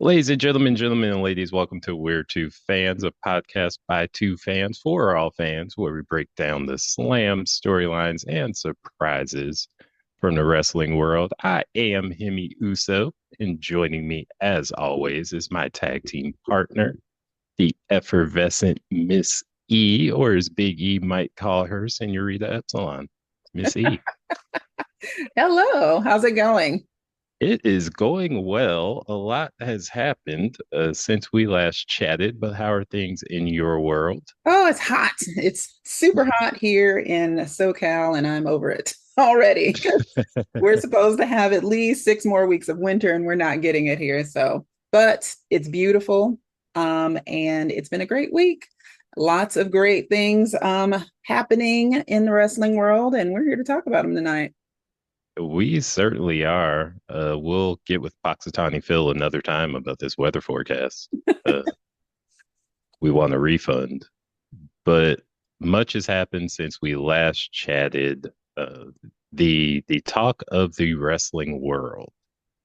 Ladies and gentlemen and ladies, welcome to We're Two Fans, a podcast by two fans for all fans, where we break down the slam storylines and surprises from the wrestling world. I am Hemi Uso, and joining me, as always, is my tag team partner, the effervescent Miss E, or as Big E might call her, Senorita Epsilon. Miss E. Hello, how's it going? It is going well. A lot has happened since we last chatted, but how are things in your world? Oh, it's hot. It's super hot here in SoCal, and I'm over it already. We're supposed to have at least 6 more weeks of winter, and we're not getting it here. But it's beautiful. And it's been a great week. Lots of great things happening in the wrestling world, and we're here to talk about them tonight. We certainly are. We'll get with Poxitani Phil another time about this weather forecast. Uh, we want a refund, but much has happened since we last chatted. Uh, the talk of the wrestling world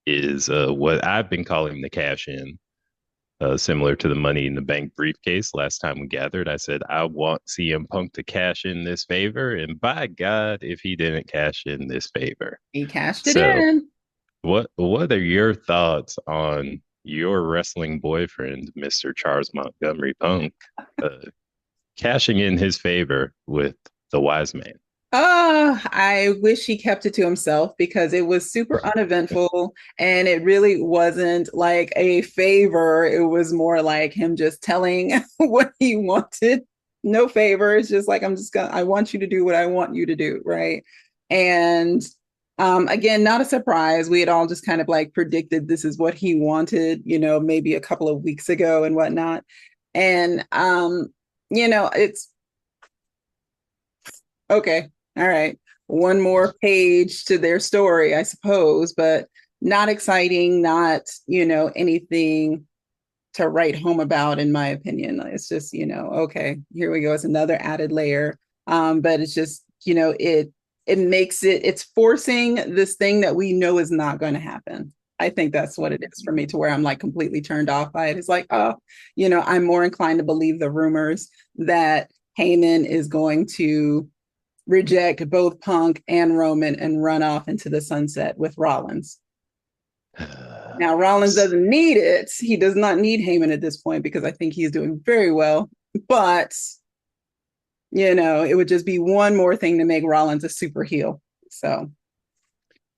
is what I've been calling the cash in. Similar to the Money in the Bank briefcase last time we gathered, I said I want CM Punk to cash in this favor, and by God, if he didn't cash in this favor. He cashed it So, in. what are your thoughts on your wrestling boyfriend, Mr. Charles Montgomery Punk, uh, cashing in his favor with the Wise Man? I wish he kept it to himself because it was super uneventful and it really wasn't like a favor. It was more like him just telling what he wanted. No favor. It's just like, I want you to do what I want you to do. Right. And again, not a surprise. We had all just kind of like predicted this is what he wanted, maybe a couple of weeks ago and whatnot. And, it's okay. All right. One more page to their story, I suppose, but not exciting, not, anything to write home about, in my opinion. It's just, okay, here we go. It's another added layer. But it's just, it's forcing this thing that we know is not going to happen. I think that's what it is for me to where I'm like completely turned off by it. It's like, oh, I'm more inclined to believe the rumors that Heyman is going to reject both Punk and Roman and run off into the sunset with Rollins. Now, Rollins doesn't need it. He does not need Heyman at this point because I think he's doing very well. But, it would just be one more thing to make Rollins a super heel. So,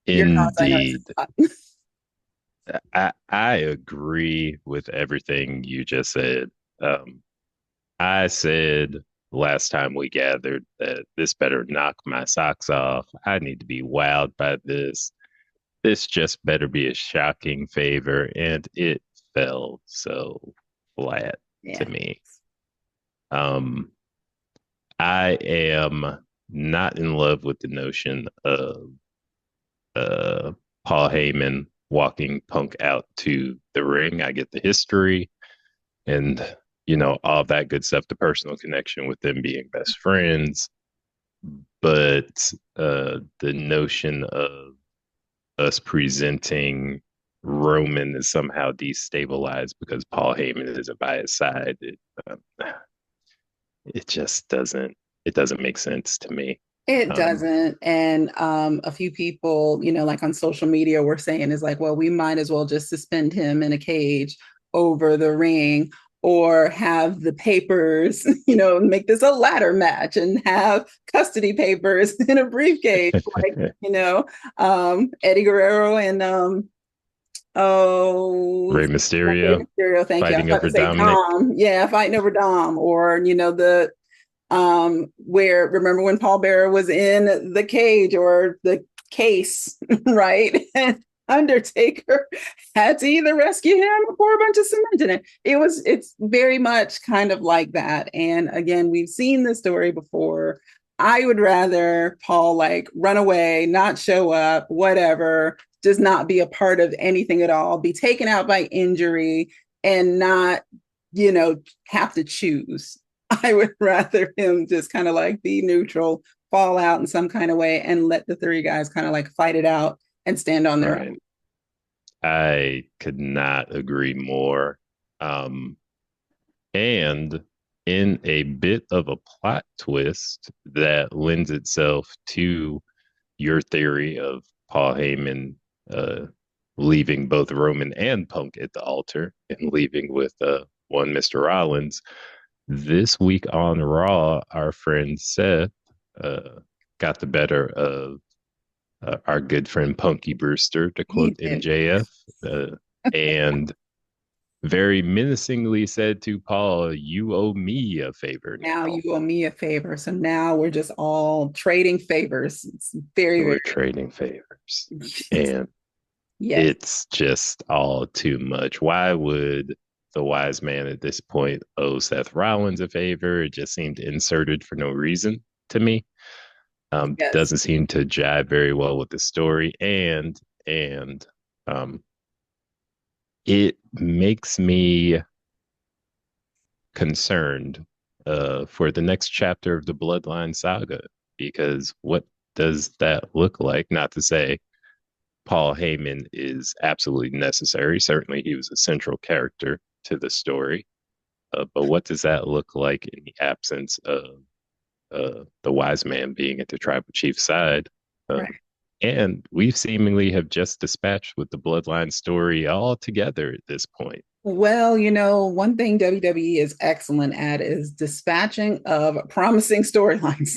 your thoughts? I know it's Indeed. a lot. I agree with everything you just said. Um, I said last time we gathered that this better knock my socks off. I need to be wowed by this. This just better be a shocking favor, and it fell so flat to Yeah. me. Um, I am not in love with the notion of uh, Paul Heyman walking Punk out to the ring. I get the history and all that good stuff, the personal connection with them being best friends, but the notion of us presenting Roman is somehow destabilized because Paul Heyman isn't by his side. Um, it just doesn't make sense to me. It Um, doesn't. And a few people, like on social media, were saying is like, well, we might as well just suspend him in a cage over the ring or have the papers, make this a ladder match and have custody papers in a briefcase, like, Eddie Guerrero and oh, Rey Rey Mysterio Mysterio, thank you. I was fighting about to over say Dominic. Dom. Yeah, fighting over Dom, or the where remember when Paul Bearer was in the cage or the case, right? And Undertaker had to either rescue him or pour a bunch of cement in it. It's very much kind of like that. And again, we've seen this story before. I would rather Paul like run away, not show up, whatever, just not be a part of anything at all, be taken out by injury and not, have to choose. I would rather him just kind of like be neutral, fall out in some kind of way, and let the three guys kind of like fight it out and stand on their Right. own. I could not agree more. Um, and in a bit of a plot twist that lends itself to your theory of Paul Heyman uh, leaving both Roman and Punk at the altar and leaving with one Mr. Rollins. This week on Raw, our friend Seth uh, got the better of our good friend Punky Brewster, to He quote did. MJF, and very menacingly said to Paul, "You owe me a favor Now now." you owe me a favor. So now we're just all trading favors. It's very, We're very trading favors. And yes. it's just all too much. Why would the wise man at this point owe Seth Rollins a favor? It just seemed inserted for no reason to me. Yes. Doesn't seem to jive very well with the story, and um, it makes me concerned for the next chapter of the Bloodline saga, because what does that look like? Not to say Paul Heyman is absolutely necessary. Certainly, he was a central character to the story. But what does that look like in the absence of the wise man being at the tribal chief's side? Right. And we seemingly have just dispatched with the bloodline story all together at this point. Well, one thing WWE is excellent at is dispatching of promising storylines,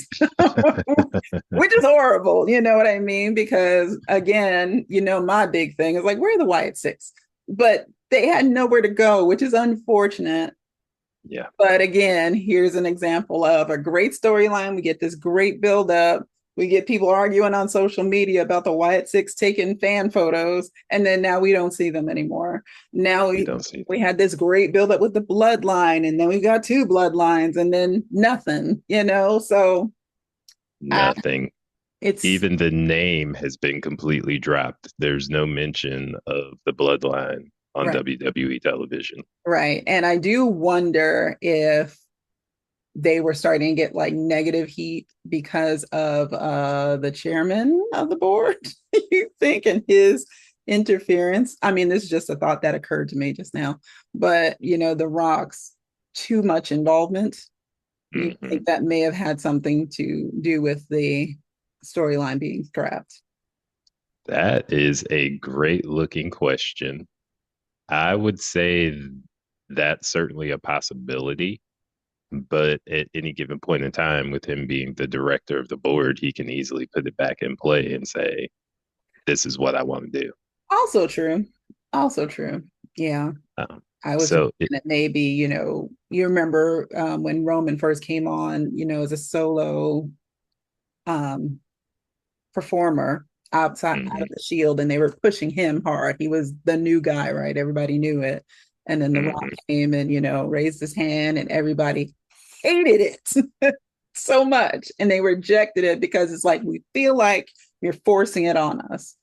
which is horrible. You know what I mean? Because again, my big thing is like, where are the Wyatt Six? But they had nowhere to go, which is unfortunate. Yeah, But again, here's an example of a great storyline. We get this great build up. We get people arguing on social media about the Wyatt Six taking fan photos, and then now we don't see them anymore. Now we we, don't see we had this great build up with the bloodline, and then we got two bloodlines, and then nothing. So I, nothing. it's Even the name has been completely dropped. There's no mention of the bloodline on right, WWE television. right. And I do wonder if they were starting to get like negative heat because of the chairman of the board, you think, and his interference. I mean, this is just a thought that occurred to me just now. But the Rock's too much involvement. You Mm-hmm. think that may have had something to do with the storyline being scrapped? That is a great looking question. I would say that's certainly a possibility, but at any given point in time, with him being the director of the board, he can easily put it back in play and say, "This is what I want to do." Also true. Also true. Yeah. Um, I was thinking so it, that maybe, you remember when Roman first came on, as a solo um, performer outside out of mhm, the Shield, and they were pushing him hard. He was the new guy, right? Everybody knew it. And then The Rock mhm, came and, raised his hand, and everybody hated it so much. And they rejected it because it's like, we feel like you're forcing it on us.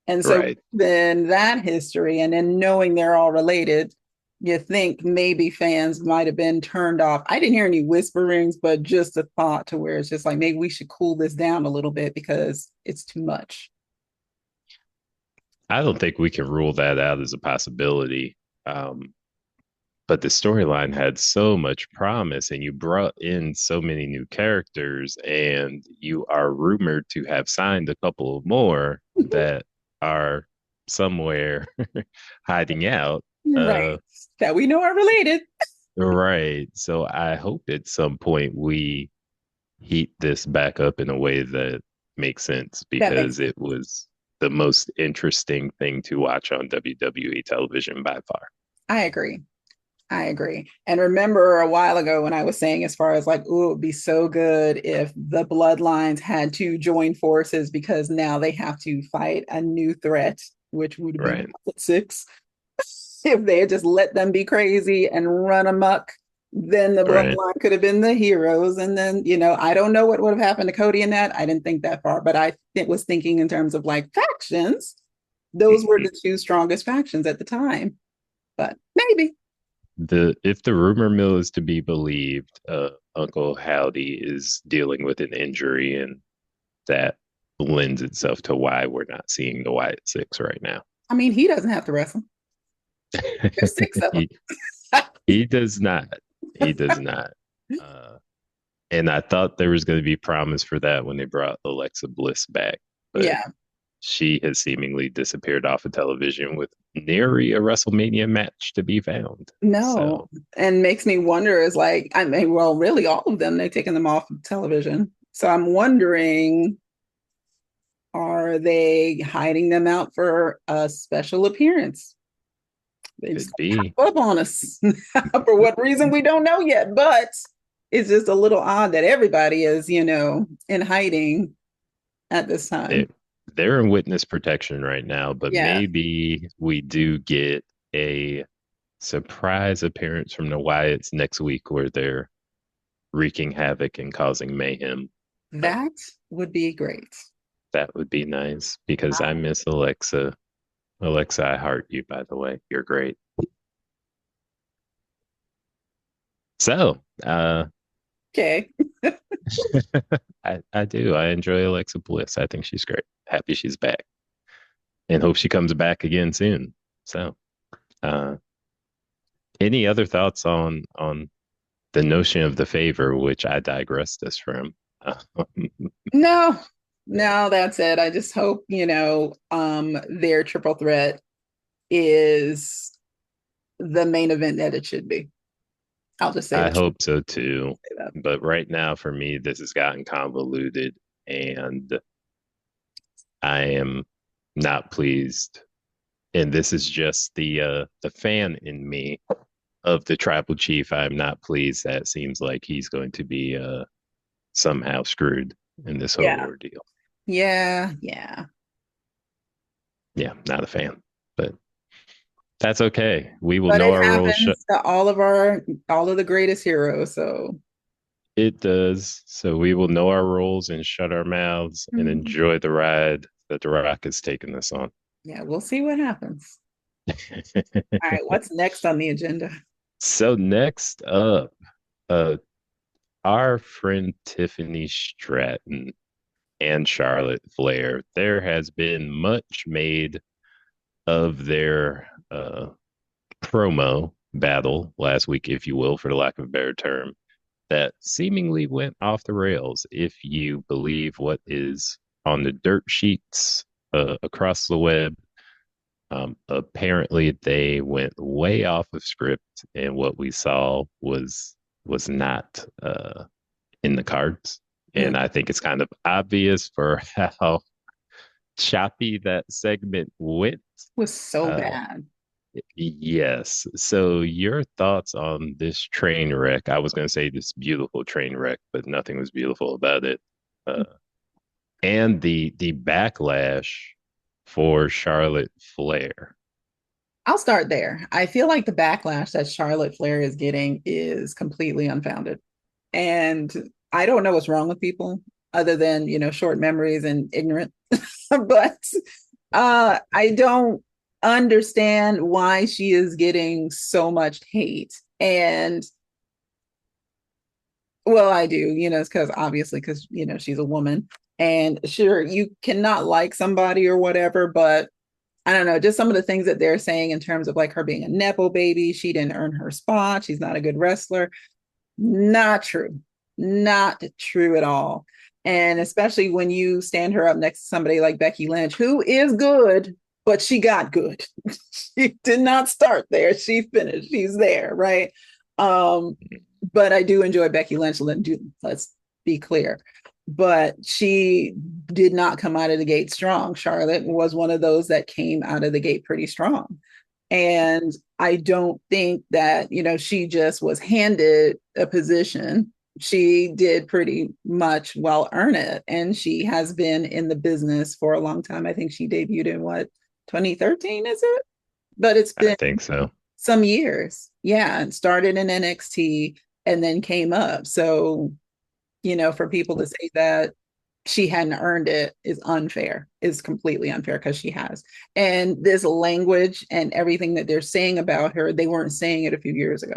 And so right. then that history, and then knowing they're all related, you think maybe fans might have been turned off. I didn't hear any whisperings, but just a thought to where it's just like, maybe we should cool this down a little bit because it's too much. I don't think we can rule that out as a possibility. But the storyline had so much promise, and you brought in so many new characters, and you are rumored to have signed a couple more that are somewhere hiding out. Right. Uh, That we know are related. right. So I hope at some point we heat this back up in a way that makes sense, That makes because it was the most interesting thing to watch on WWE television by far. I agree. I agree. And remember a while ago when I was saying, as far as like, oh, it would be so good if the bloodlines had to join forces because now they have to fight a new threat, which would be Right. six. If they had just let them be crazy and run amok, then the Right. bloodline could have been the heroes. And then, I don't know what would have happened to Cody in that. I didn't think that far, but I was thinking in terms of like factions. Those were Mhm. the two strongest factions at the time. But maybe. The If the rumor mill is to be believed, Uncle Howdy is dealing with an injury, and that lends itself to why we're not seeing the Wyatt Six right now. I mean, he doesn't have to wrestle. There's six of them. he he does not. He does not. Uh, and I thought there was going to be promise for that when they brought Alexa Bliss back, but Yeah. she has seemingly disappeared off of television with nary a WrestleMania match to be found. No. So And makes me wonder is like, I mean, well, really all of them, they've taken them off of television. So I'm wondering, are they hiding them out for a special appearance? They just could be. pop up on us for what reason we don't know yet. But it's just a little odd that everybody is, in hiding at this They, time. they're in witness protection right now, but Yeah. maybe we do get a surprise appearance from the Wyatts next week where they're wreaking havoc and causing mayhem. Uh, That would be great. that would be nice because I miss Alexa. Alexa, I heart you, by the way. You're great. So, Okay. I do. I enjoy Alexa Bliss. I think she's great. Happy she's back and hope she comes back again soon. So, uh, any other thoughts on the notion of the favor, which I digressed us from? No, no, that's it. I just hope, their triple threat is the main event that it should be. I'll just say I that. hope so too. Say that. But right now, for me, this has gotten convoluted, and I am not pleased. And this is just the fan in me of the tribal chief. I'm not pleased that it seems like he's going to be somehow screwed in this whole Yeah. ordeal. Yeah. Yeah. Yeah, not a fan, but that's okay. We will But know it our roles. happens to all of the greatest heroes. So It does. So we will know our roles and shut our mouths and mhm. enjoy the ride that The Rock is taking us on. Yeah, we'll see what happens. All right, what's next on the agenda? So next up, uh, our friend Tiffany Stratton and Charlotte Flair. There has been much made of their promo battle last week, if you will, for the lack of a better term, that seemingly went off the rails, if you believe what is on the dirt sheets across the web. Apparently, they went way off of script, and what we saw was not in the cards. Mm, And I think it's kind of obvious for how choppy that segment went. was so Uh, bad. yes. So, your thoughts on this train wreck? I was going to say this beautiful train wreck, but nothing was beautiful about it. Uh, and the backlash for Charlotte Flair. I'll start there. I feel like the backlash that Charlotte Flair is getting is completely unfounded. And I don't know what's wrong with people other than, short memories and ignorant. But I don't understand why she is getting so much hate. And well, I do, it's because obviously, because, she's a woman. And sure, you cannot like somebody or whatever, but I don't know, just some of the things that they're saying in terms of like her being a Nepo baby. She didn't earn her spot. She's not a good wrestler. Not true. Not true at all. And especially when you stand her up next to somebody like Becky Lynch, who is good, but she got good. She did not start there. She finished. She's there, right? Um, but I do enjoy Becky Lynch. Let's be clear. But she did not come out of the gate strong. Charlotte was one of those that came out of the gate pretty strong. And I don't think that, she just was handed a position. She did pretty much well earn it. And she has been in the business for a long time. I think she debuted in what, 2013, is it? But it's I been think so. some years. Yeah. And started in NXT and then came up. So, for people to say that she hadn't earned it is unfair, is completely unfair because she has. And this language and everything that they're saying about her, they weren't saying it a few years ago.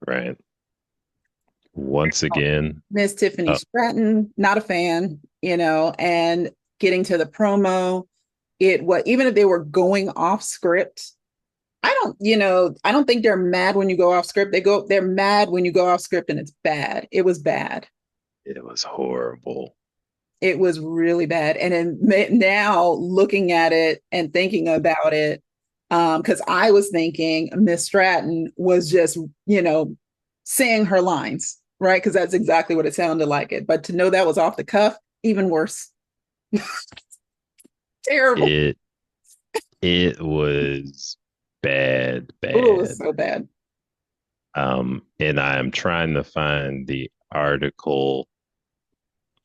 Right. Once again, Miss Tiffany uh, Stratton, not a fan, and getting to the promo. it was, even if they were going off script, I don't think they're mad when you go off script. They're mad when you go off script and it's bad. It was bad. It was horrible. It was really bad. And then now looking at it and thinking about it, because I was thinking Miss Stratton was just, saying her lines, right? Because that's exactly what it sounded like it. But to know that was off the cuff, even worse. Terrible. It it was bad, Oh, it was bad. so bad. And I am trying to find the article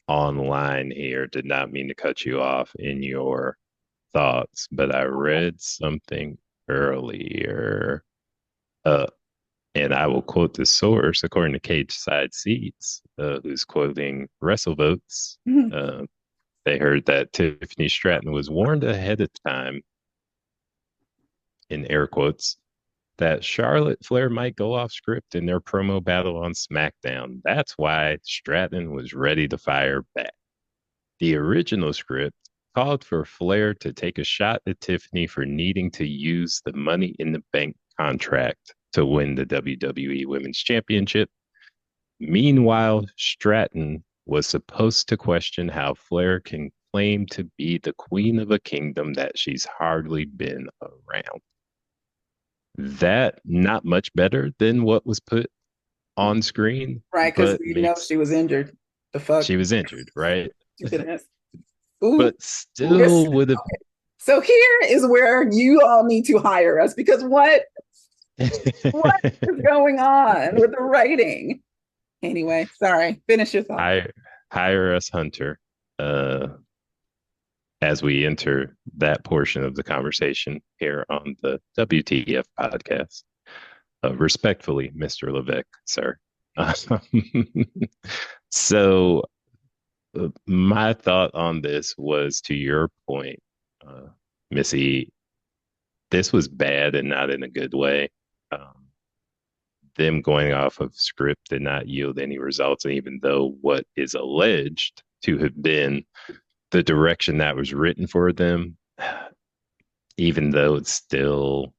online here. Did not mean to cut you off in your thoughts, but I read something earlier. Uh, and I will quote the source according to Cage Side Seats, who's quoting WrestleVotes. Uh, they heard that Tiffany Stratton was warned ahead of time, in air quotes, that Charlotte Flair might go off script in their promo battle on SmackDown. That's why Stratton was ready to fire back. The original script called for Flair to take a shot at Tiffany for needing to use the Money in the Bank contract to win the WWE Women's Championship. Meanwhile, Stratton was supposed to question how Flair can claim to be the queen of a kingdom that she's hardly been around. That not much better than what was put on screen, Right, because but we know makes she was injured. The fuck? she was injured, right? Stupid. Ooh, But listen. still would have. So here is where you all need to hire us because what is going on with the writing? Anyway, sorry. Finish your thought. hire hire us, Hunter, uh, as we enter that portion of the conversation here on the WTF podcast. Respectfully, Mr. Levesque, sir. So, my thought on this was to your point, uh, Missy. This was bad and not in a good way. Um, them going off of script did not yield any results. And even though what is alleged to have been the direction that was written for them, even though it still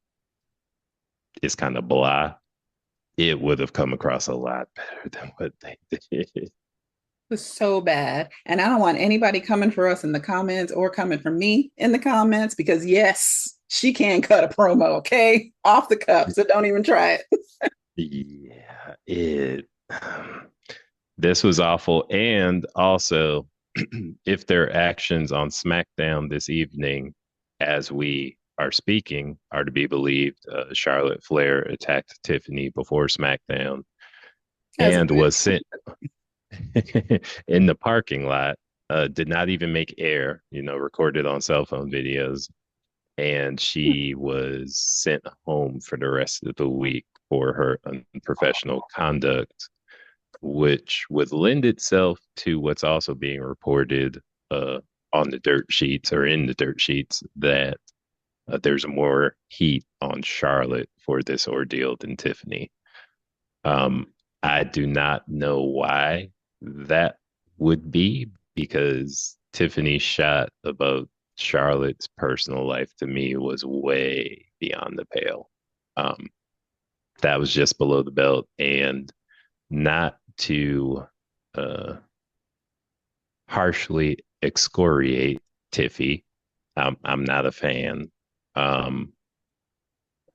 is kind of blah, it would have come across a lot better than what they did. Was so bad. And I don't want anybody coming for us in the comments or coming for me in the comments because, yes, she can cut a promo, okay? Off the cuff. So don't even try it. Yeah, it. This was awful. And also, if their actions on SmackDown this evening, as we are speaking, are to be believed, Charlotte Flair attacked Tiffany before SmackDown As and was sent in the parking lot. Did not even make air, recorded on cell phone videos. And she was sent home for the rest of the week for her unprofessional conduct, which would lend itself to what's also being reported on the dirt sheets or in the dirt sheets that there's more heat on Charlotte for this ordeal than Tiffany. Um, I do not know why that would be because Tiffany's shot about Charlotte's personal life to me was way beyond the pale. Um, that was just below the belt. And not to uh, harshly excoriate Tiffy, I'm not a fan. Um,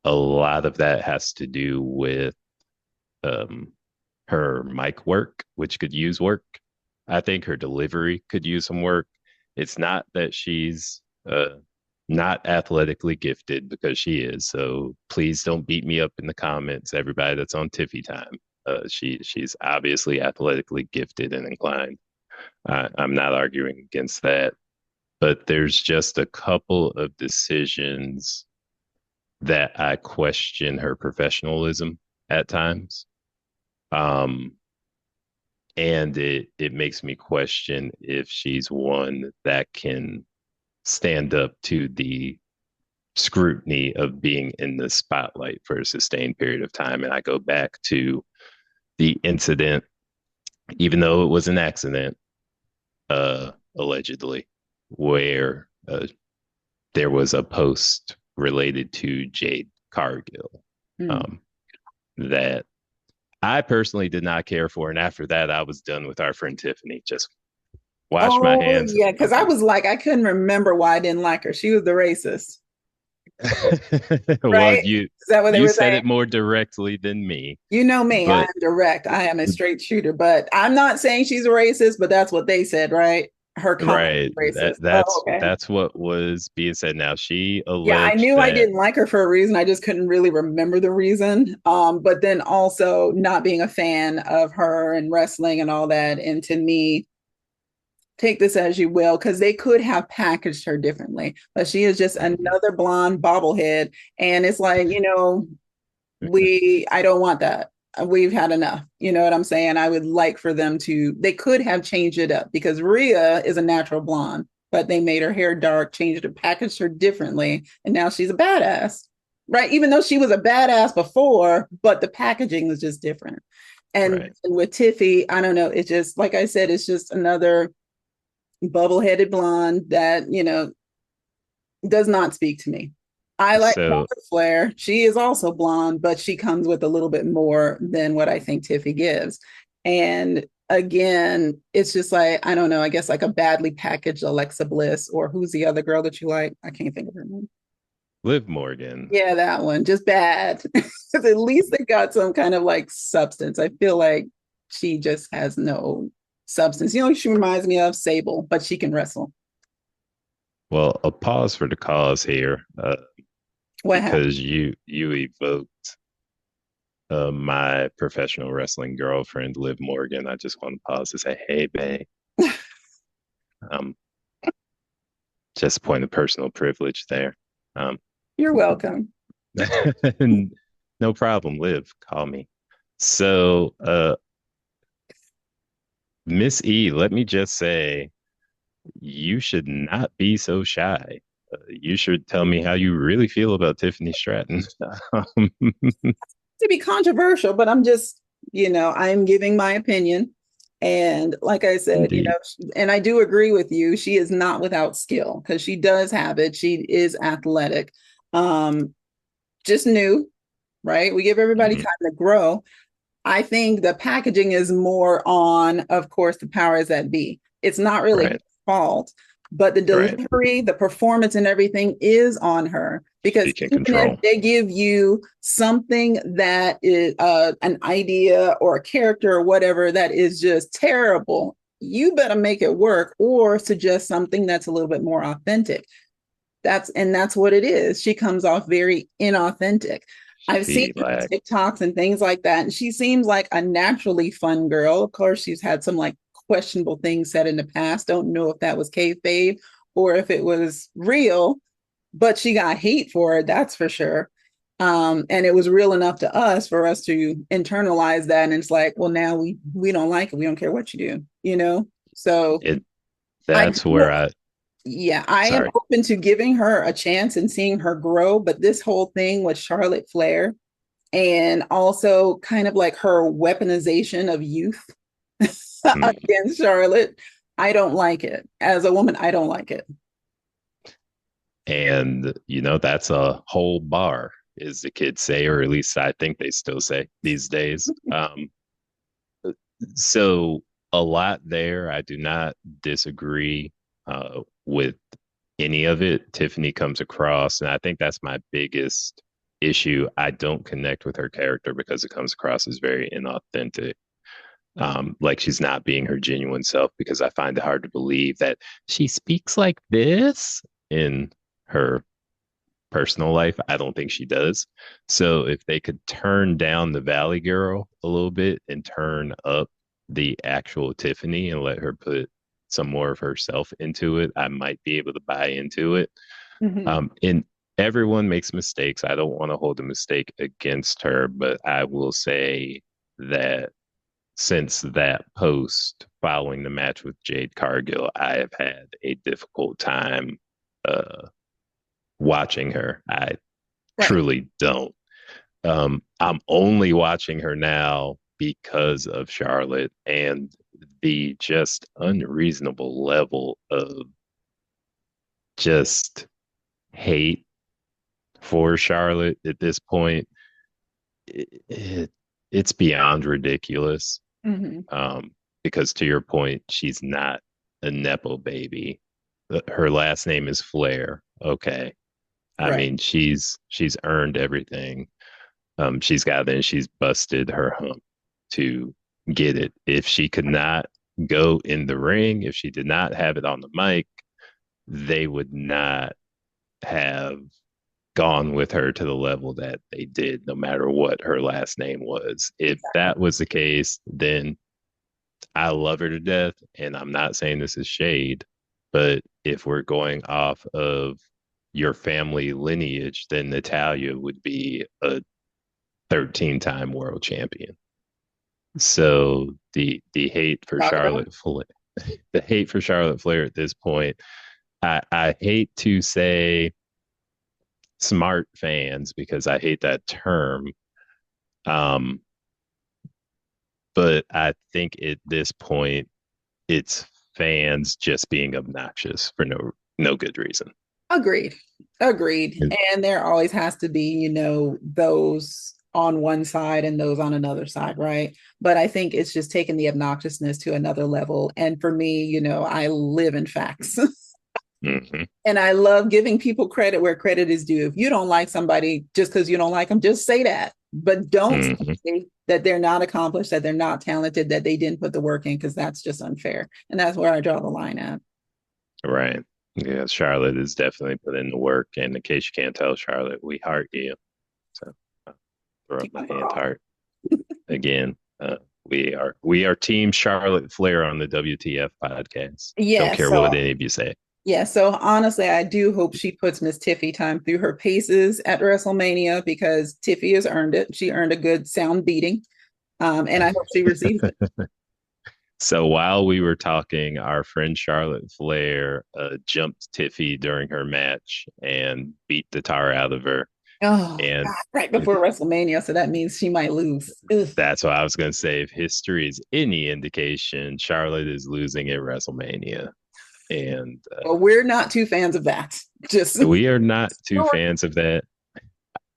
a lot of that has to do with um, her mic work, which could use work. I think her delivery could use some work. It's not that she's not athletically gifted because she is. So please don't beat me up in the comments, everybody that's on Tiffy time. She's obviously athletically gifted and inclined. I'm not arguing against that, but there's just a couple of decisions that I question her professionalism at times. Um, and it makes me question if she's one that can stand up to the scrutiny of being in the spotlight for a sustained period of time. And I go back to the incident, even though it was an accident, allegedly, where there was a post related to Jade Cargill Mm. um, that I personally did not care for. And after that, I was done with our friend Tiffany. Just wash my Oh hands yeah, because I was like, I couldn't remember why I didn't like her. She was the racist, well, right? Is that what they you were said saying? it more directly than me, You know me, I am but direct. I am a straight shooter, but I'm not saying she's a racist, but that's what they said, right? Her comment right, was racist. Oh, that's okay. what was being said. Now she Yeah, I alleged knew I that didn't like her for a reason. I just couldn't really remember the reason. But then also not being a fan of her and wrestling and all that. And to me, take this as you will, because they could have packaged her differently. But she is just Mhm. another blonde bobblehead. And it's like, I don't want that. We've had enough. You know what I'm saying? I would like for them to, they could have changed it up because Rhea is a natural blonde, but they made her hair dark, changed it, packaged her differently, and now she's a badass, right? Even though she was a badass before, but the packaging was just different. And Right. with Tiffy, I don't know. It's just, like I said, it's just another bubble headed blonde that, does not speak to me. I like So Charlotte Flair. She is also blonde, but she comes with a little bit more than what I think Tiffy gives. And again, it's just like, I don't know, I guess like a badly packaged Alexa Bliss, or who's the other girl that you like? I can't think of her name. Liv Morgan. Yeah, that one. Just bad. Because at least they got some kind of like substance. I feel like she just has no substance. She reminds me of Sable, but she can wrestle. Well, a pause for the cause here, What happened? because you evoked my professional wrestling girlfriend, Liv Morgan. I just want to pause to say, hey, babe. Um, just a point of personal privilege there. Um, You're welcome. no problem, Liv. Call me. So, Miss E, let me just say, you should not be so shy. You should tell me how you really feel about Tiffany Stratton. Um, To be controversial, but I'm giving my opinion. And like I said, Indeed. and I do agree with you. She is not without skill because she does have it. She is athletic. Um, just new, right? We give everybody Mhm. time to grow. I think the packaging is more on, of course, the powers that be. It's not really her Right, fault, but the right. delivery, the performance, and everything is on her. Because She can even if control. they give you something that is an idea or a character or whatever that is just terrible, you better make it work or suggest something that's a little bit more authentic. That's what it is. She comes off very inauthentic. I've seen She her like TikToks and things like that, and she seems like a naturally fun girl. Of course, she's had some like questionable things said in the past. Don't know if that was kayfabe or if it was real, but she got hate for it. That's for sure. And it was real enough to us for us to internalize that. And it's like, well, now we don't like it. We don't care what you do. So it. I That's where I. yeah, I am Sorry. open to giving her a chance and seeing her grow. But this whole thing with Charlotte Flair and also kind of like her weaponization of youth Mm. against Charlotte, I don't like it. As a woman, I don't like it. And that's a whole bar, as the kids say, or at least I think they still say these days. So a lot there. I do not disagree with any of it. Tiffany comes across, and I think that's my biggest issue. I don't connect with her character because it comes across as very inauthentic. Like she's not being her genuine self, because I find it hard to believe that she speaks like this in her personal life. I don't think she does. So if they could turn down the Valley Girl a little bit and turn up the actual Tiffany and let her put some more of herself into it, I might be able to buy into it. Mhm. And everyone makes mistakes. I don't want to hold a mistake against her, but I will say that since that post following the match with Jade Cargill, I have had a difficult time uh, watching her. I Right. truly don't. I'm only watching her now because of Charlotte and the just unreasonable level of just hate for Charlotte at this point, it, it it's beyond ridiculous. Hmm. Um, because to your point, she's not a nepo baby. Her last name is Flair. Okay, I Right. mean she's earned everything. She's busted her hump to get it. If she could not go in the ring, if she did not have it on the mic, they would not have gone with her to the level that they did, no matter what her last name was. If Exactly. that was the case, then I love her to death. And I'm not saying this is shade, but if we're going off of your family lineage, then Natalia would be a 13-time world champion. So the hate for Talk about Charlotte Flair, the hate for Charlotte Flair at this point, I hate to say smart fans because I hate that term. Um, but I think at this point it's fans just being obnoxious for no good reason. Agreed. Agreed. And And there always has to be, those on one side and those on another side, right? But I think it's just taking the obnoxiousness to another level. And for me, I live in facts. mhm, And I love giving people credit where credit is due. If you don't like somebody just because you don't like them, just say that. But don't mhm, say that they're not accomplished, that they're not talented, that they didn't put the work in, because that's just unfair. And that's where I draw the line at. right. Yeah, Charlotte has definitely put in the work. And in case you can't tell, Charlotte, we heart you. So throw up Keep my my hand girl. heart again. We are Team Charlotte Flair on the WTF podcast. Don't Yeah. care what So any of you say. yeah, so honestly, I do hope she puts Miss Tiffy time through her paces at WrestleMania because Tiffy has earned it. She earned a good sound beating, and I hope she receives it. So while we were talking, our friend Charlotte Flair jumped Tiffy during her match and beat the tar out of her. Oh, And God, right before WrestleMania, so that means she might lose. Ugh. that's what I was going to say. If history is any indication, Charlotte is losing at WrestleMania. And Well, we're not too fans of that. Just we are not too fans of that.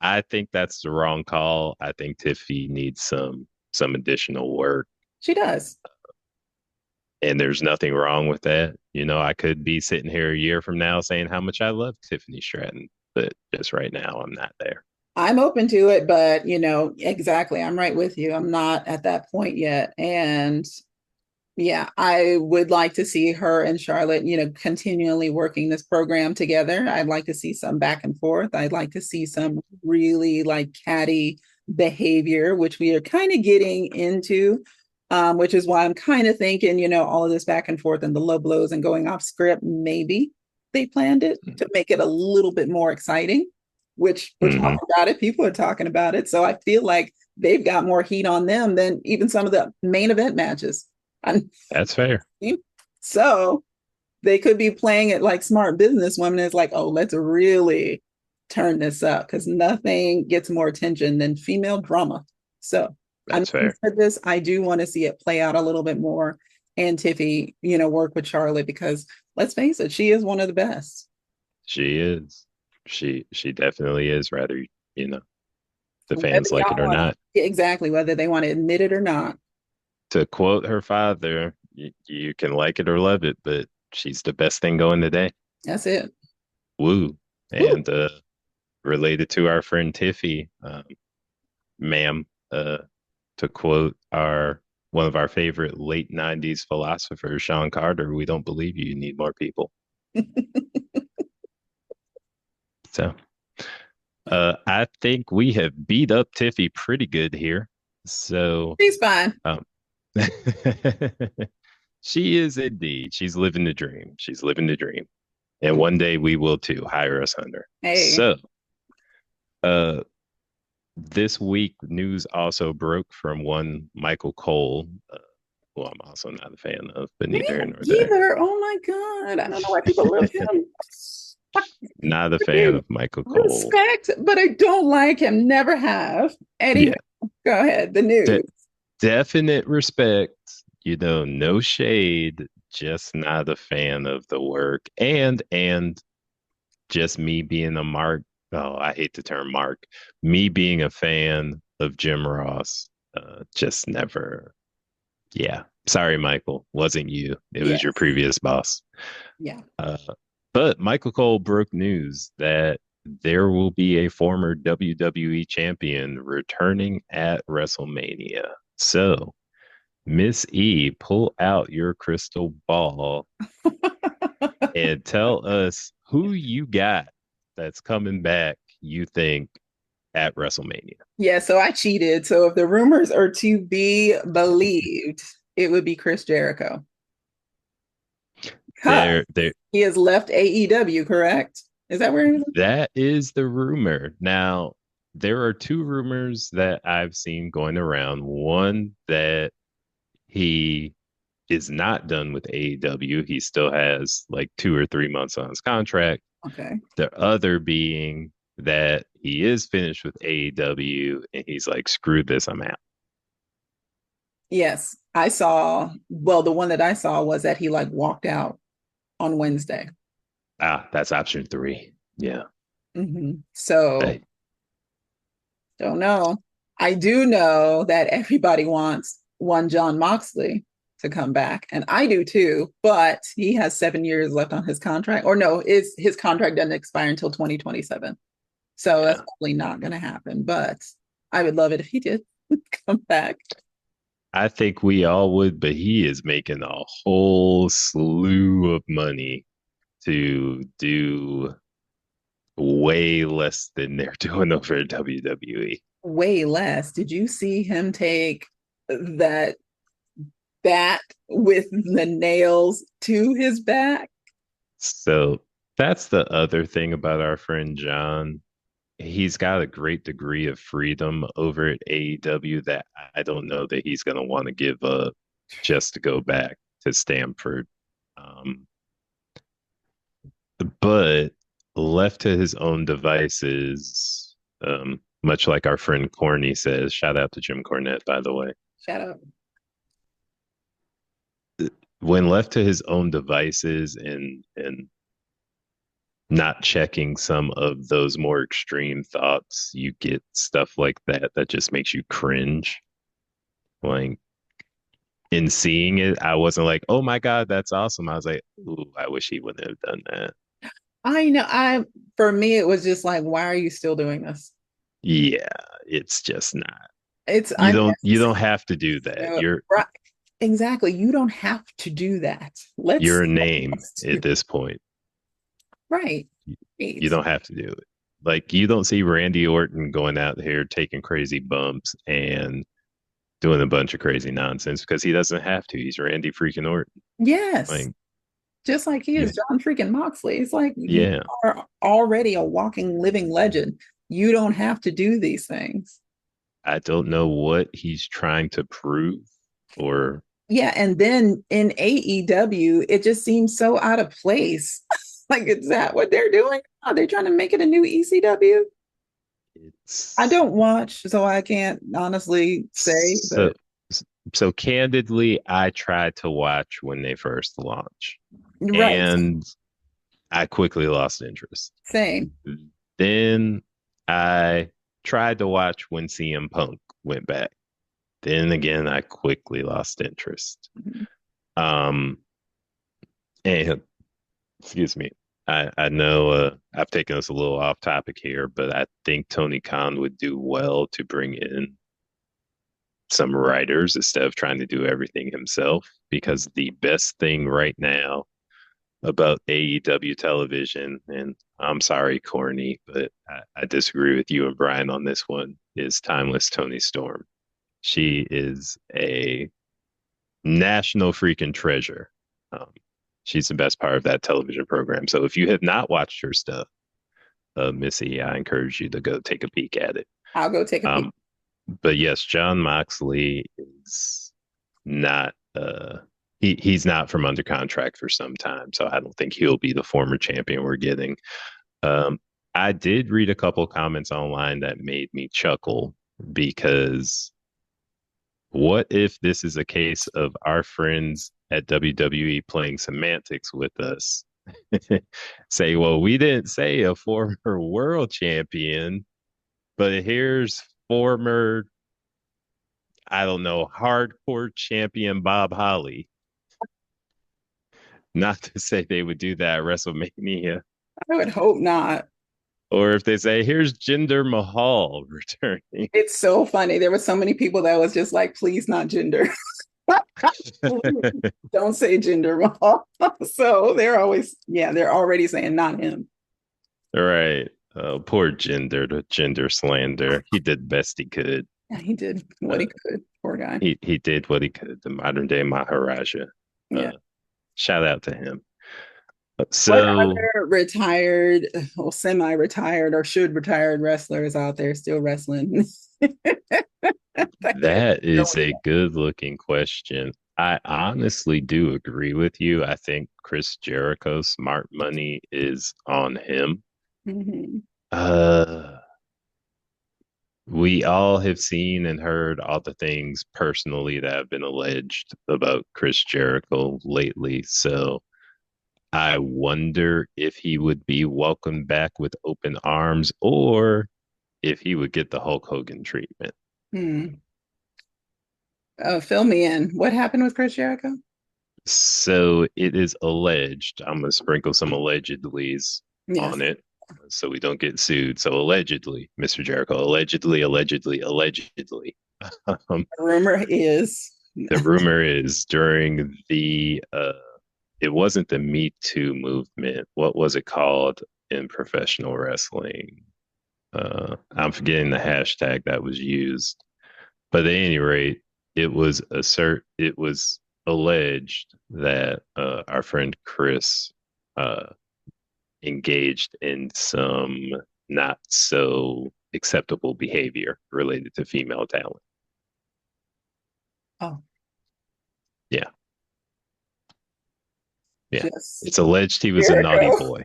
I think that's the wrong call. I think Tiffy needs some additional work. she does. And there's nothing wrong with that. I could be sitting here a year from now saying how much I love Tiffany Stratton, but just right now, I'm not there. I'm open to it, but exactly. I'm right with you. I'm not at that point yet. And yeah, I would like to see her and Charlotte, continually working this program together. I'd like to see some back and forth. I'd like to see some really like catty behavior, which we are kind of getting into, which is why I'm kind of thinking, all of this back and forth and the low blows and going off script, maybe they planned it to make it a little bit more exciting, which we're Mm-hmm. talking about it. People are talking about it. So I feel like they've got more heat on them than even some of the main event matches. I'm, That's fair. so they could be playing it like smart businesswomen. It's like, oh, let's really turn this up because nothing gets more attention than female drama. So I'm That's fair. for this. I do want to see it play out a little bit more and Tiffy, work with Charlotte because let's face it, she is one of the best. She is. She definitely is, rather, you know, the Whether fans like y'all it or want not. to, exactly, whether they want to admit it or not. To quote her father, you can like it or love it, but she's the best thing going today. That's it. Woo. Woo. And related to our friend Tiffy, ma'am, to quote our one of our favorite late 90s philosophers, Sean Carter, we don't believe you, you need more people. So I think we have beat up Tiffy pretty good here. So She's fine. um, she is indeed. She's living the dream. She's living the dream. And one day we will too. Hire us under. Hey, So uh this week news also broke from one Michael Cole, who I'm also not a fan of, but me neither here nor there. either. Oh my God. I don't know why people love him. Not a fan of Michael Cole. Respect, but I don't like him. Never have. Anyway, Yeah, go ahead. The de- news. definite respect. No shade. Just not a fan of the work. And just me being a Mark. Oh, I hate the term Mark. Me being a fan of Jim Ross, just never. Yeah. Sorry, Michael. Wasn't you. It was your Yes. previous boss. Yeah. Uh, but Michael Cole broke news that there will be a former WWE champion returning at WrestleMania. So, Miss E, pull out your crystal ball and tell us who you got that's coming back, you think, at WrestleMania. Yeah, so I cheated. So if the rumors are to be believed, it would be Chris Jericho. Because There, he has left AEW, correct? Is that where he is? that is the rumor. Now, there are two rumors that I've seen going around. One that he is not done with AEW. He still has like 2 or 3 months on his contract. Okay. The other being that he is finished with AEW and he's like, screw this, I'm out. Yes, I saw. Well, the one that I saw was that he like walked out on Wednesday. Ah, that's option three. Yeah. So Hey, don't know. I do know that everybody wants one John Moxley to come back, and I do too. But he has 7 years left on his contract, or no, is his contract doesn't expire until 2027. So that's yeah. probably not going to happen. But I would love it if he did come back. I think we all would, but he is making a whole slew of money to do way less than they're doing over at WWE. Way less. Did you see him take that bat with the nails to his back? So that's the other thing about our friend John. He's got a great degree of freedom over at AEW that I don't know that he's going to want to give up just to go back to Stamford. Um, but left to his own devices, much like our friend Corny says, shout out to Jim Cornette, by the way. Shut up. When left to his own devices and not checking some of those more extreme thoughts, you get stuff like that that just makes you cringe. Like in seeing it, I wasn't like, "Oh my God, that's awesome." I was like, "Ooh, I wish he wouldn't have done that." I know. I For me, it was just like, why are you still doing this? Yeah, it's just not. It's You don't unnecessary. have to do that. Right. Exactly. You don't have to do that. Let's You're a name at this point. right. You don't have to do it. Like you don't see Randy Orton going out here taking crazy bumps and doing a bunch of crazy nonsense because he doesn't have to. He's Randy freaking Orton. Yes. Like, Just like he you, is John freaking Moxley. It's like you yeah, are already a walking, living legend. You don't have to do these things. I don't know what he's trying to prove or Yeah. And then in AEW, it just seems so out of place. Like, is that what they're doing? Are they trying to make it a new ECW? I it's don't watch, so I can't honestly say, so but so candidly, I tried to watch when they first launched right. and I quickly lost interest. Same. Then I tried to watch when CM Punk went back. Then again, I quickly lost interest. Mhm. Um, and excuse me, I know I've taken us a little off topic here, but I think Tony Khan would do well to bring in some writers instead of trying to do everything himself. Because the best thing right now about AEW television, and I'm sorry, Corny, but I disagree with you and Brian on this one, is Timeless Tony Storm. She is a national freaking treasure. Um, she's the best part of that television program. So if you have not watched her stuff, Missy, I encourage you to go take a peek at it. I'll go take a peek. Um, but yes, John Moxley is not he's not from under contract for some time, so I don't think he'll be the former champion we're getting. Um, I did read a couple comments online that made me chuckle because what if this is a case of our friends at WWE playing semantics with us? Say, well, we didn't say a former world champion, but here's former, I don't know, hardcore champion Bob Holly. Not to say they would do that at WrestleMania. I would hope not. Or if they say, here's Jinder Mahal returning. It's so funny. There were so many people that was just like, please not gender. Don't say gender Mahal. So they're always, yeah, they're already saying not him. Right. Poor Jinder, the gender slander. He did the best he could. Yeah, he did what Uh, he could. Poor guy. he did what he could. The modern day Maharaja. Yeah. Uh, Shout out to him. What So other retired, or semi-retired, or should retired wrestlers out there still wrestling? That they're that is going a good looking question. I honestly do agree with you. I think Chris Jericho, smart money is on him. Mhm. Uh, we all have seen and heard all the things personally that have been alleged about Chris Jericho lately. So I wonder if he would be welcomed back with open arms or if he would get the Hulk Hogan treatment. Hmm. Fill me in. What happened with Chris Jericho? So it is alleged, I'm going to sprinkle some allegedlys Yes. on it so we don't get sued. So allegedly, Mr. Jericho, allegedly. Um, Rumor is. the rumor is during it wasn't the Me Too movement. What was it called in professional wrestling? I'm forgetting the hashtag that was used, but at any rate, it was alleged that our friend Chris uh, engaged in some not so acceptable behavior related to female talent. Oh, Yeah, yeah. just It's alleged he was a naughty Jericho. boy.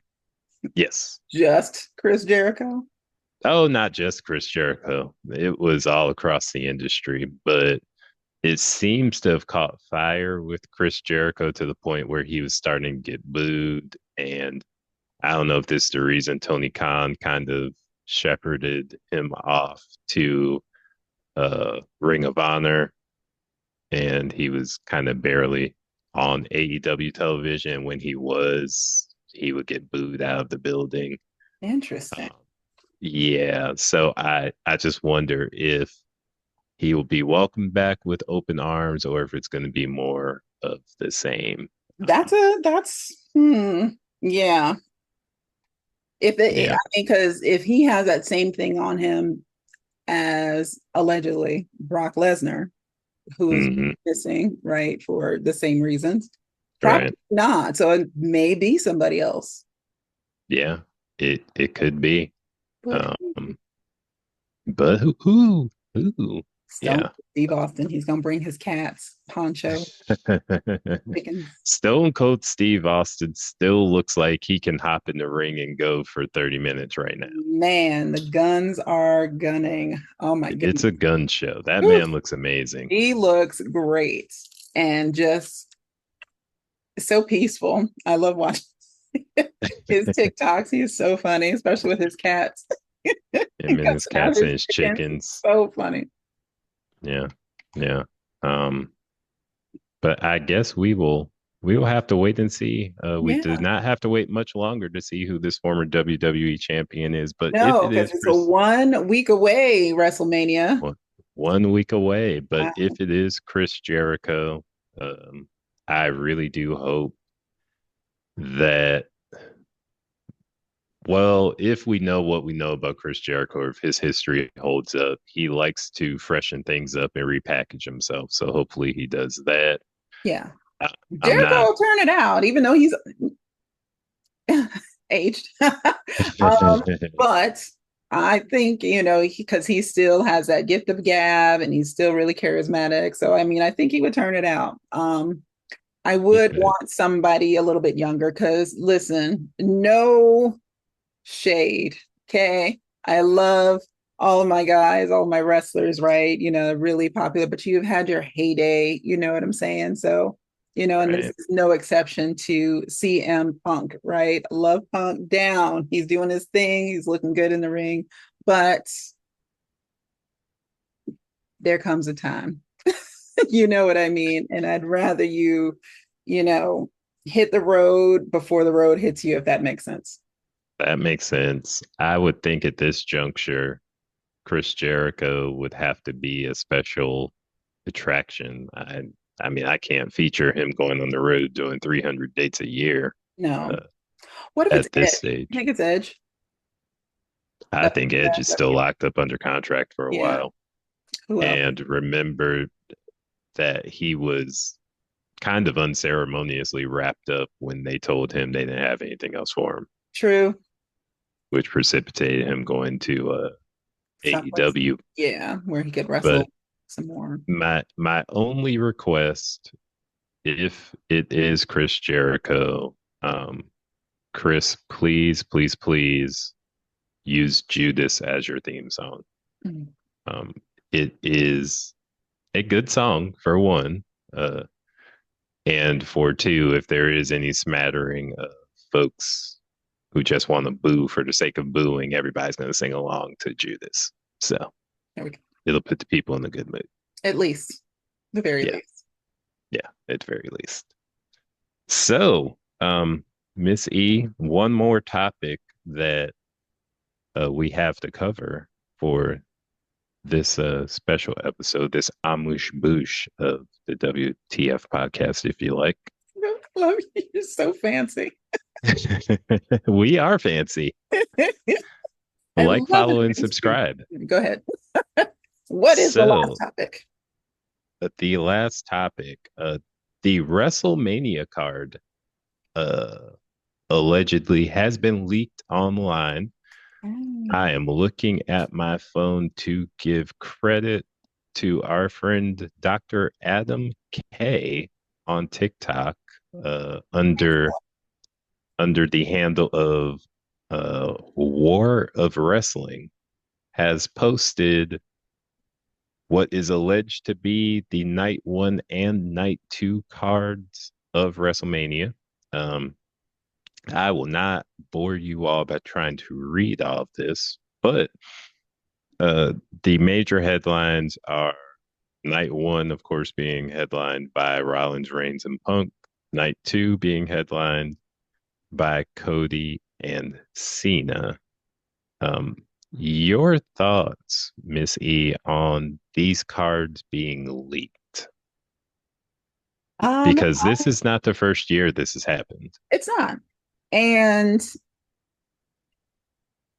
Yes. Just Chris Jericho. Oh, not just Chris Jericho. It was all across the industry, but it seems to have caught fire with Chris Jericho to the point where he was starting to get booed. And I don't know if this is the reason Tony Khan kind of shepherded him off to Ring of Honor, and he was kind of barely on AEW television. When he was, he would get booed out of the building. Interesting. Um, yeah, so I just wonder if he will be welcomed back with open arms or if it's going to be more of the same. That's yeah. I Yeah. mean, because if he has that same thing on him as allegedly Brock Lesnar, who's Hmm. missing, right, for the same reasons, probably Right. not. So it may be somebody else. Yeah. It could be. But Um, but who? Stone Yeah. Steve Austin, he's gonna bring his cats, Poncho, chickens. Stone Cold Steve Austin still looks like he can hop in the ring and go for 30 minutes right now. Man, the guns are gunning. Oh my It's goodness. a gun show. That Whew. man looks amazing. He looks great and just so peaceful. I love watching his TikToks. He's so funny, especially with his cats. He Him and his cussing out cats and his his chickens. chickens. So funny. Yeah. Yeah. Um, but I guess we will have to wait and see. We do Yeah. not have to wait much longer to see who this former WWE champion is. But if No, it because is it's a Chris, 1 week away, WrestleMania. one, 1 week away. But Wow. if it is Chris Jericho, um, I really do hope that. Well, if we know what we know about Chris Jericho, or if his history holds up, he likes to freshen things up and repackage himself. So hopefully he does that. Yeah. I'm Jericho not. will turn it out, even though he's aged. But I think, because he still has that gift of gab and he's still really charismatic. So, I mean, I think he would turn it out. I He would could. want somebody a little bit younger because, listen, no shade. Okay. I love all of my guys, all of my wrestlers, right? Really popular, but you've had your heyday. You know what I'm saying? So, And this Right. is no exception to CM Punk, right? Love Punk down. He's doing his thing. He's looking good in the ring, but there comes a time, you know what I mean? And I'd rather you know, hit the road before the road hits you, if that makes sense. That makes sense. I would think at this juncture, Chris Jericho would have to be a special attraction. I mean, I can't feature him going on the road doing 300 dates a year No. uh, What if it's at this Edge? I stage. think it's Edge. I think Edge is still WWE. locked up under contract for a Yeah. while. Who else? And remember that he was kind of unceremoniously wrapped up when they told him they didn't have anything else for him, True. which precipitated him going to Someplace. AEW. Yeah, where he could But wrestle some more. my only request, if it is Chris Jericho, um, Chris, please use Judas as your theme song. Mhm. Um, it is a good song for one, uh, and for two, if there is any smattering of folks who just want to boo for the sake of booing, everybody's going to sing along to Judas. So There we go. it'll put the people in a good mood. At least, the very Yeah, least. yeah, at the very least. So, Miss E, one more topic that we have to cover for this special episode, this Amush Boosh of the WTF podcast, if you like. I love you. You're so fancy. We are fancy. I Like, love follow, and it. subscribe. Go ahead. What is the last So, topic? the last topic, the WrestleMania card uh, allegedly has been leaked online. I Mm. am looking at my phone to give credit to our friend Dr. Adam K on TikTok under the handle of War of Wrestling has posted what is alleged to be the night one and night two cards of WrestleMania. Um, I will not bore you all by trying to read all of this, but the major headlines are night one, of course, being headlined by Rollins, Reigns, and Punk. Night two being headlined by Cody and Cena. Um, your thoughts, Miss E, on these cards being leaked? Um, Because this is not the first year this has happened. it's not. And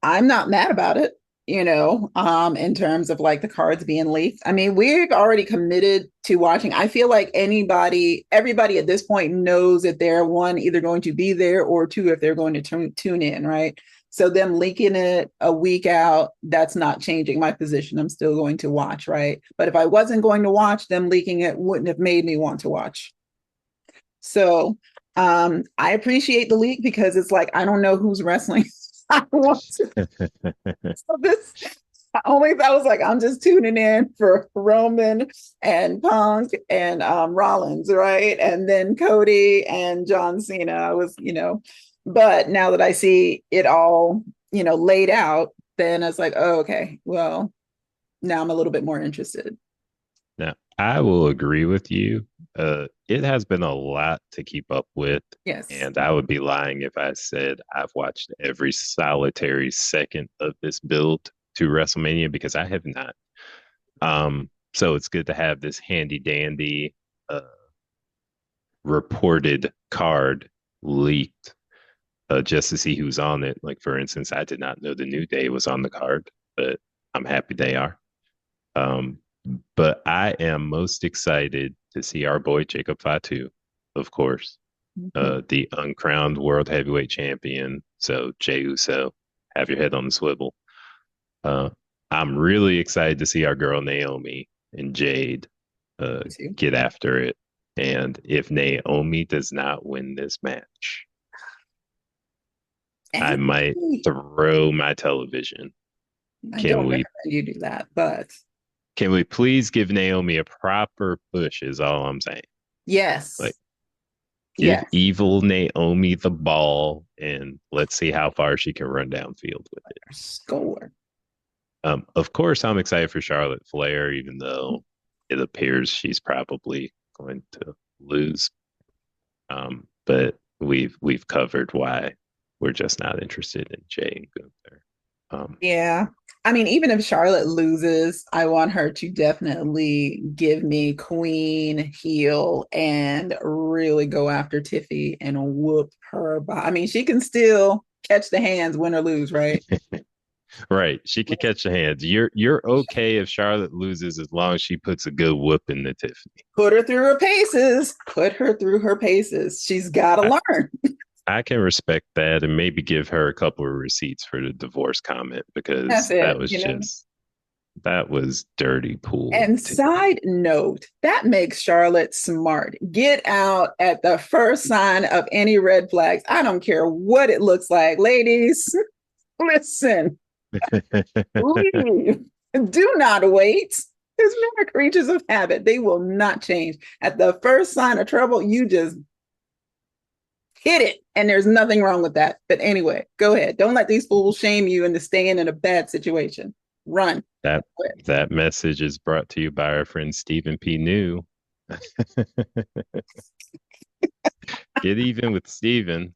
I'm not mad about it, in terms of like the cards being leaked. I mean, we've already committed to watching. I feel like everybody at this point knows that they're one, either going to be there, or two, if they're going to tune in, right? So them leaking it a week out, that's not changing my position. I'm still going to watch, right? But if I wasn't going to watch, them leaking it wouldn't have made me want to watch. So I appreciate the leak because it's like I don't know who's wrestling. I want to. So this only that was like I'm just tuning in for Roman and Punk and Rollins, right? And then Cody and John Cena. But now that I see it all, laid out, then it's like, oh, okay, well, now I'm a little bit more interested. Now, I will agree with you. It has been a lot to keep up with, Yes. and I would be lying if I said I've watched every solitary second of this build to WrestleMania because I have not. So it's good to have this handy dandy reported card leaked just to see who's on it. Like for instance, I did not know the New Day was on the card, but I'm happy they are. Um, but I am most excited to see our boy Jacob Fatu, of course, Mhm. the uncrowned world heavyweight champion. So Jey Uso, have your head on the swivel. Uh, I'm really excited to see our girl Naomi and Jade uh, Me too. get after it. And if Naomi does not win this match, I And might throw my television. I Can don't we recommend you do that, but can we please give Naomi a proper push is all I'm saying. Like yes, Give Yes. evil Naomi the ball, and let's see how far she can run downfield with it. Score. Of course, I'm excited for Charlotte Flair, even though it appears she's probably going to lose. But we've covered why we're just not interested in Jay and Gunther. Um, Yeah. I mean, even if Charlotte loses, I want her to definitely give me Queen heel and really go after Tiffy and whoop her. I mean, she can still catch the hands, win or lose, right? right, she could catch the hands. You're okay if Charlotte loses as long as she puts a good whoop in the Tiffany. Put her through her paces. Put her through her paces. She's got to I, learn. I can respect that and maybe give her a couple of receipts for the divorce comment That's because it, you know. that was dirty pool And to me. side note, that makes Charlotte smart. Get out at the first sign of any red flags. I don't care what it looks like. Ladies, listen, leave. Do not wait. Because men are creatures of habit. They will not change. At the first sign of trouble, you just hit it. And there's nothing wrong with that. But anyway, go ahead. Don't let these fools shame you into staying in a bad situation. Run. that that message is brought to you by our friend Stephen P. New. Get even with Stephen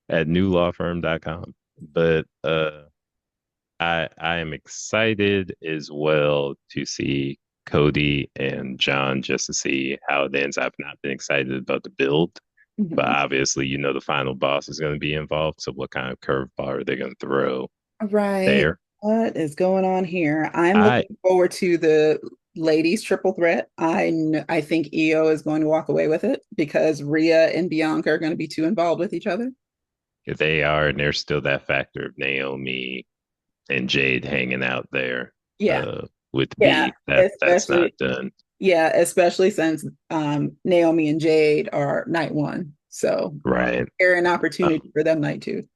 at newlawfirm.com. But I am excited as well to see Cody and John just to see how it ends. I've not been excited about the build, but Mhm. obviously, you know, the final boss is going to be involved. So, what kind of curveball are they going to throw Right. there? What is going on here? I'm I looking forward to the ladies triple threat. I think Io is going to walk away with it because Rhea and Bianca are going to be too involved with each other. They are, and there's still that factor of Naomi and Jade hanging out there Yeah. with Yeah. B. That's not Especially done. yeah, especially since Naomi and Jade are night one. So Right. they're an opportunity Um, for them night two.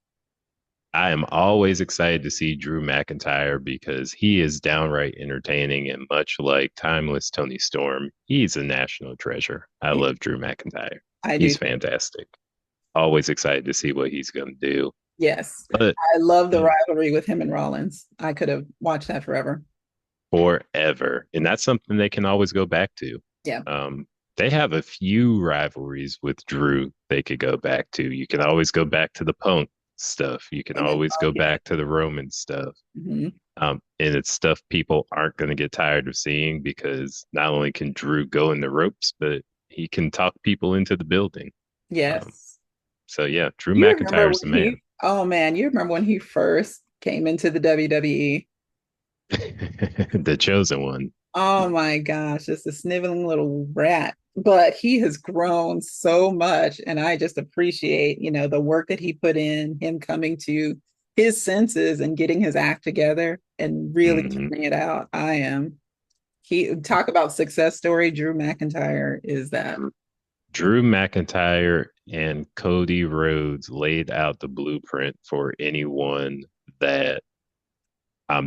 I am always excited to see Drew McIntyre because he is downright entertaining and much like timeless Tony Storm, he's a national treasure. I love Drew McIntyre. I do He's too. fantastic. Always excited to see what he's going to do. Yes. But I love the um, rivalry with him and Rollins. I could have watched that forever. forever. And that's something they can always go back to. Yeah. Um, they have a few rivalries with Drew they could go back to. You can always go back to the Punk stuff. You can And then always go yeah. back to the Roman stuff. Mhm. And it's stuff people aren't going to get tired of seeing because not only can Drew go in the ropes, but he can talk people into the building. Um, Yes. so yeah, Drew You remember McIntyre's when the man. oh man, you remember when he first came into the WWE? The chosen one. Oh my gosh, just a sniveling little rat. But he has grown so much, and I just appreciate, the work that he put in, him coming to his senses and getting his act together and really Mhm. turning it out. He talk about success story. Drew McIntyre is that. Drew McIntyre and Cody Rhodes laid out the blueprint for anyone that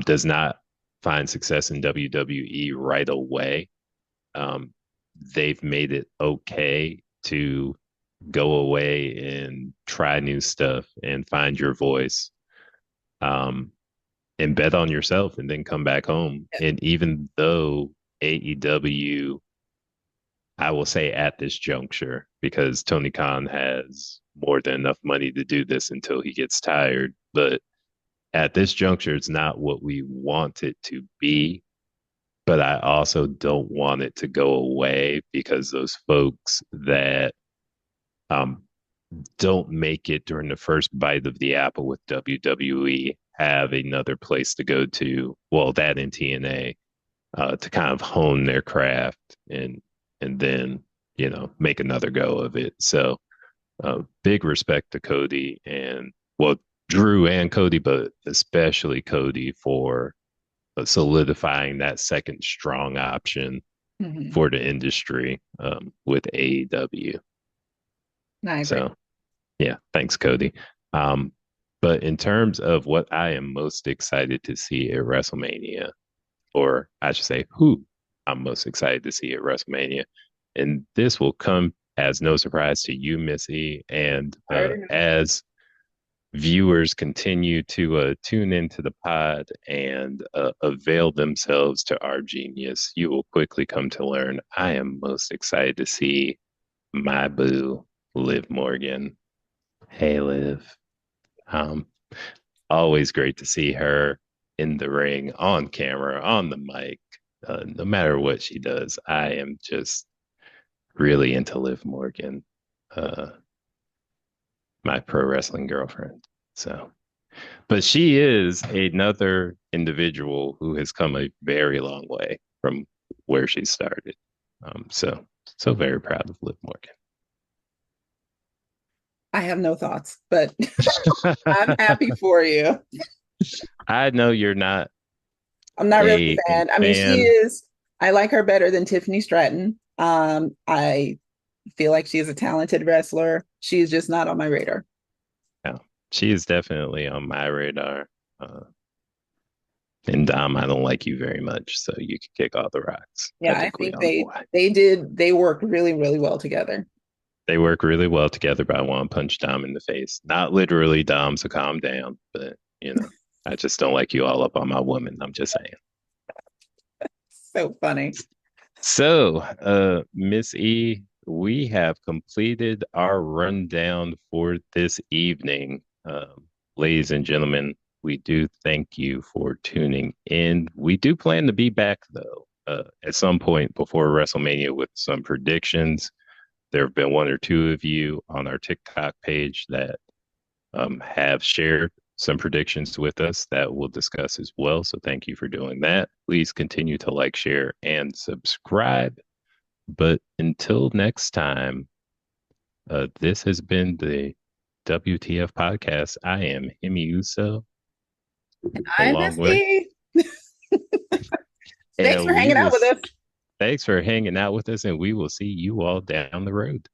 does not find success in WWE right away. Um, they've made it okay to go away and try new stuff and find your voice, um, and bet on yourself and then come back home. And even though AEW, I will say at this juncture, because Tony Khan has more than enough money to do this until he gets tired, but at this juncture, it's not what we want it to be. But I also don't want it to go away because those folks that um, don't make it during the first bite of the apple with WWE have another place to go to. Well, that in TNA to kind of hone their craft and then make another go of it. So big respect to Cody and well Drew and Cody, but especially Cody for solidifying that second strong option Mhm. for the industry with AEW. I agree. So yeah, thanks, Cody. Um, but in terms of what I am most excited to see at WrestleMania, or I should say, who I'm most excited to see at WrestleMania, and this will come as no surprise to you, Missy, and I already know. as viewers continue to tune into the pod and avail themselves to our genius, you will quickly come to learn I am most excited to see my boo, Liv Morgan. Hey, Liv. Um, Always great to see her in the ring, on camera, on the mic. No matter what she does, I am just really into Liv Morgan, uh, my pro wrestling girlfriend. So, but she is another individual who has come a very long way from where she started. So very proud of Liv I have no thoughts, but I'm Morgan. happy for you. I know you're not I'm not really a a fan. I mean, she fan. is, I like her better than Tiffany Stratton. I feel like she is a talented wrestler. She's just not on my radar. No, she is definitely on my radar. Uh, and Dom, I don't like you very much, so you can kick all the rocks. I Yeah, I think we think all know why. they work really, really well together. They work really well together, but I want to punch Dom in the face. Not literally, Dom, so calm down. But, I just don't like you all up on my woman. I'm just saying. So funny. So, Miss E, we have completed our rundown for this evening. Ladies and gentlemen, we do thank you for tuning in. We do plan to be back, though, at some point before WrestleMania with some predictions. There have been one or two of you on our TikTok page that have shared some predictions with us that we'll discuss as well. So thank you for doing that. Please continue to like, share, and subscribe. But until next time, this has been the WTF podcast. I am Himi Uso, I'm along with, Misty. Thanks and for we hanging will. out with us. Thanks for hanging out with us, and we will see you all down the road.